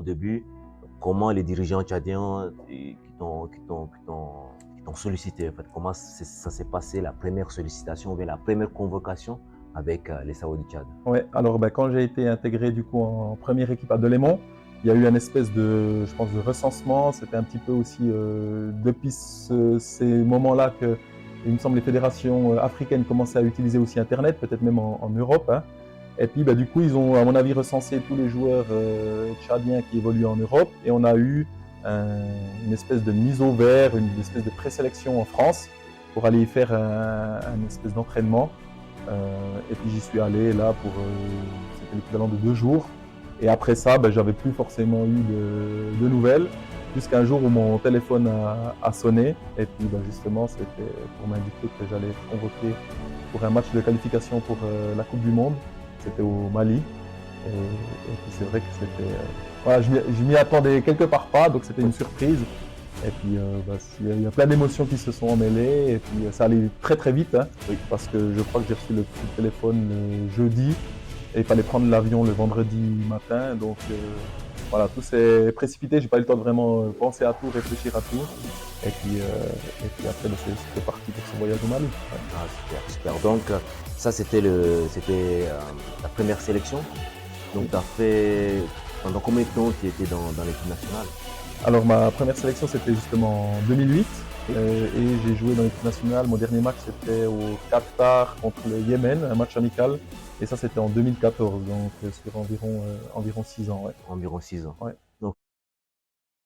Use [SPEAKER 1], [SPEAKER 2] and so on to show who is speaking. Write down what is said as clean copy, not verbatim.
[SPEAKER 1] début, comment les dirigeants tchadiens qui t'ont sollicité, en fait, comment ça s'est passé, la première sollicitation ou bien la première convocation avec les Sao du Tchad?
[SPEAKER 2] Ouais, alors quand j'ai été intégré du coup en première équipe à Delémont, il y a eu un espèce de, je pense, de recensement. C'était un petit peu aussi depuis ces moments-là que, il me semble, les fédérations africaines commençaient à utiliser aussi Internet, peut-être même en Europe, hein. Et puis du coup, ils ont, à mon avis, recensé tous les joueurs tchadiens qui évoluent en Europe, et on a eu une espèce de mise au vert, une espèce de présélection en France pour aller y faire un espèce d'entraînement. Et puis j'y suis allé là pour, c'était l'équivalent de 2 jours. Et après ça, j'avais plus forcément eu de nouvelles, jusqu'à un jour où mon téléphone a sonné. Et puis justement, c'était pour m'indiquer que j'allais être convoqué pour un match de qualification pour la Coupe du Monde. C'était au Mali. Et puis c'est vrai que c'était, voilà, je m'y attendais quelque part pas, donc c'était une surprise. Et puis il y a plein d'émotions qui se sont emmêlées, et puis ça allait très très vite, hein,
[SPEAKER 1] Oui.
[SPEAKER 2] parce que je crois que j'ai reçu le coup de téléphone le jeudi, et il fallait prendre l'avion le vendredi matin. Donc voilà, tout s'est précipité, j'ai pas eu le temps de vraiment penser à tout, réfléchir à tout. Et puis après, c'était parti pour ce voyage au Mali. Ouais.
[SPEAKER 1] Ah, super, super. Donc, ça, c'était ta première sélection. Donc, tu as fait. Pendant combien de temps tu étais dans l'équipe nationale?
[SPEAKER 2] Alors ma première sélection, c'était justement en 2008, et j'ai joué dans l'équipe nationale. Mon dernier match, c'était au Qatar contre le Yémen, un match amical, et ça c'était en 2014, donc sur environ 6 ans. Ouais.
[SPEAKER 1] Environ 6 ans.
[SPEAKER 2] Ouais.